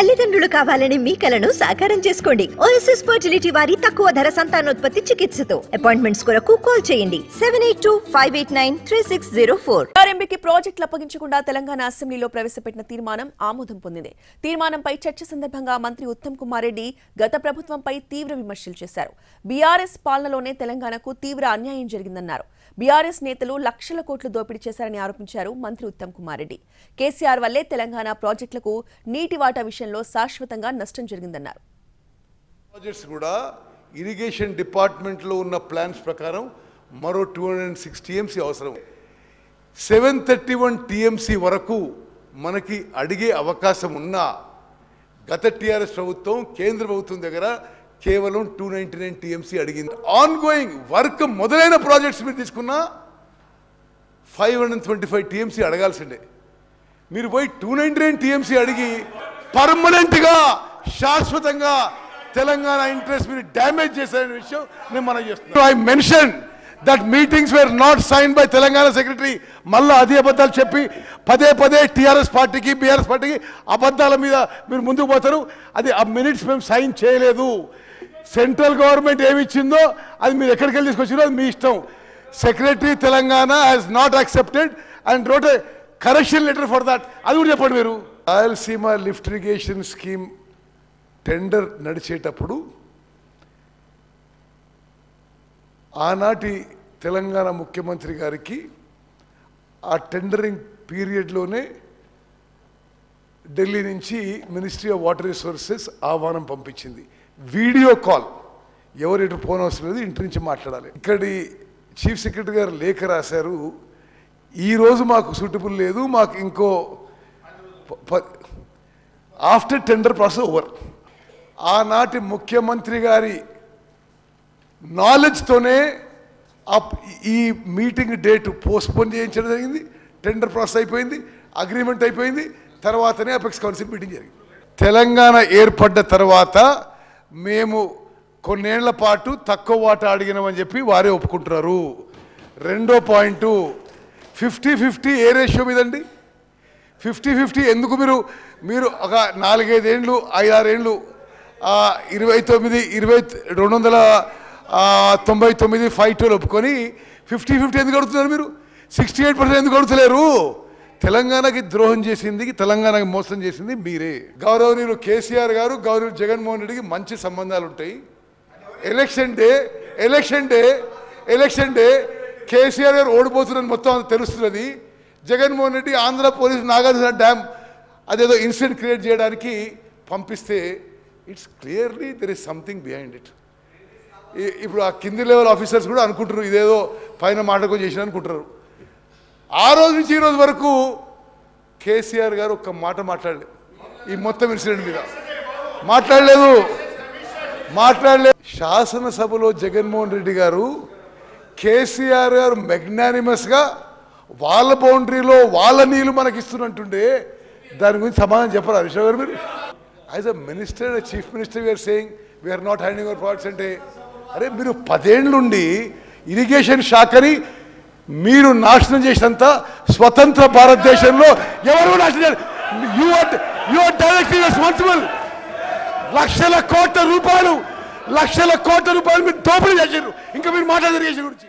తల్లిదండ్రులు కావాలని మీ కలను సాకారం చేసుకోండి. ఓఎస్ఎస్ ఫర్టిలిటీ వారి తక్కువ ధర సంతానోత్పత్తి చికిత్సతో అపాయింట్మెంట్స్ కొరకు కాల్ చేయండి 7825893604. ఆర్ఎంబీకి ప్రాజెక్టులు అప్పగించకుండా తెలంగాణ అసెంబ్లీలో ప్రవేశపెట్టిన తీర్మానం ఆమోదం పొందింది. తీర్మానంపై చర్చ సందర్భంగా మంత్రి ఉత్తమ్ కుమార్ రెడ్డి గత ప్రభుత్వంపై తీవ్ర విమర్శలు చేశారు. బీఆర్ఎస్ పాలనలోనే తెలంగాణకు తీవ్ర అన్యాయం జరిగిందన్నారు. బీఆర్ఎస్ నేతలు లక్షల కోట్లు దోపిడీ చేశారని ఆరోపించారు మంత్రి ఉత్తమ్ కుమార్ రెడ్డి. కేసీఆర్ వల్లే తెలంగాణ ప్రాజెక్టులకు నీటి వాటా విషయంలో శాశ్వతంగా నష్టం జరిగిందన్నారు. ప్రాజెక్ట్స్ కూడా ఇరిగేషన్ డిపార్ట్మెంట్లో ఉన్న ప్లాన్స్ ప్రకారం మరో 206 టీఎంసీ అవసరం. 731 టీఎంసీ వరకు మనకి అడిగే అవకాశం ఉన్నా గత టీఆర్ఎస్ ప్రభుత్వం కేంద్ర ప్రభుత్వం దగ్గర కేవలం 299 టీఎంసీ అడిగింది. ఆన్ గోయింగ్ వర్క్ మొదలైన ప్రాజెక్ట్స్ మీరు తీసుకున్నా 525 టీఎంసీ అడగాల్సిందే. మీరు పోయి 299 టీఎంసీ అడిగి పర్మనెంట్గా శాశ్వతంగా తెలంగాణ ఇంట్రెస్ట్ మీరు డ్యామేజ్ చేశారనే విషయం నేను మనం చేస్తున్నాను. I mention that meetings were not sign by Telangana secretary. మళ్ళీ అదే అబద్ధాలు చెప్పి పదే పదే టీఆర్ఎస్ పార్టీకి బీఆర్ఎస్ పార్టీకి అబద్ధాల మీద మీరు ముందుకు పోతారు. అది ఆ మినిట్స్ మేము సైన్ చేయలేదు. సెంట్రల్ గవర్నమెంట్ ఏమి ఇచ్చిందో అది మీరు ఎక్కడికి వెళ్ళి తీసుకొచ్చిందో అది మీ ఇష్టం. Secretary Telangana has not accepted and wrote a correction letter for that. అది కూడా చెప్పండి మీరు. Rayalaseema lift irrigation scheme tender నడిచేటప్పుడు ఆనాటి తెలంగాణ ముఖ్యమంత్రి గారికి ఆ టెండరింగ్ పీరియడ్లోనే ఢిల్లీ నుంచి మినిస్ట్రీ ఆఫ్ వాటర్ రిసోర్సెస్ ఆహ్వానం పంపించింది. వీడియో కాల్, ఎవరు ఎటు ఫోన్ అవసరం లేదు, ఇంటి నుంచి మాట్లాడాలి. ఇక్కడి చీఫ్ సెక్రటరీ గారు లేఖ రాశారు, ఈరోజు మాకు సూటబుల్ లేదు, మాకు ఇంకో ఆఫ్టర్ టెండర్ ప్రాసెస్ ఓవర్. ఆనాటి ముఖ్యమంత్రి గారి నాలెడ్జ్తోనే ఈ మీటింగ్ డేట్ పోస్ట్పోన్ చేయించడం జరిగింది. టెండర్ ప్రాసెస్ అయిపోయింది, అగ్రిమెంట్ అయిపోయింది, తర్వాతనే అపెక్స్ కౌన్సిల్ మీటింగ్ జరిగింది. తెలంగాణ ఏర్పడ్డ తర్వాత మేము కొన్నేళ్ల పాటు తక్కువ వాటా అడిగినామని చెప్పి వారే ఒప్పుకుంటున్నారు. రెండో పాయింట్ 50-50 ఏ రేషియో మీదండి? 50-50 ఎందుకు? మీరు ఒక 4-5 ఏళ్ళు 5-6 ఏళ్ళు 299 5-2 ఒప్పుకొని 50-50 ఎందుకు అడుగుతున్నారు? మీరు 68% ఎందుకు అడుగుతలేరు? తెలంగాణకి ద్రోహం చేసింది, తెలంగాణకి మోసం చేసింది మీరే. గౌరవనీయులు కేసీఆర్ గారు గౌరవ జగన్మోహన్ రెడ్డికి మంచి సంబంధాలు ఉంటాయి. ఎలక్షన్ డే కేసీఆర్ గారు ఓడిపోతున్నది మొత్తం తెలుస్తున్నది. జగన్మోహన్ రెడ్డి ఆంధ్ర పోలీసు నాగార్జున డ్యామ్ అదేదో ఇన్సిడెంట్ క్రియేట్ చేయడానికి పంపిస్తే it's clearly there is something behind it. ఇప్పుడు ఆ కింది లెవెల్ ఆఫీసర్స్ కూడా అనుకుంటారు ఇదేదో పైన మాటకు చేసిన అనుకుంటారు. ఆ రోజు నుంచి ఈ రోజు వరకు కేసీఆర్ గారు ఒక్క మాట మాట్లాడలేదు. ఈ మొత్తం ఇన్సిడెంట్ మీద మాట్లాడలేదు. శాసనసభలో జగన్మోహన్ రెడ్డి గారు కేసీఆర్ గారు మెగ్నానిమస్గా వాళ్ళ బౌండరీలో వాళ్ళ నీళ్ళు మనకి ఇస్తున్నట్టుండే దాని గురించి సమాధానం చెప్పరు హరీష్ గారు. మీరు as a minister, chief minister we're saying we're not handing our projects అంటే, అరే మీరు 10 ఏళ్ళ నుండి ఇరిగేషన్ శాఖని మీరు నాశనం చేసినంత స్వతంత్ర భారతదేశంలో ఎవరు నాశనం? You are directly responsible. లక్షల కోట్ల రూపాయలు మీరు దోపిడీ చేశారు. ఇంకా మీరు మాట్లాడారు ఇరిగేషన్ గురించి.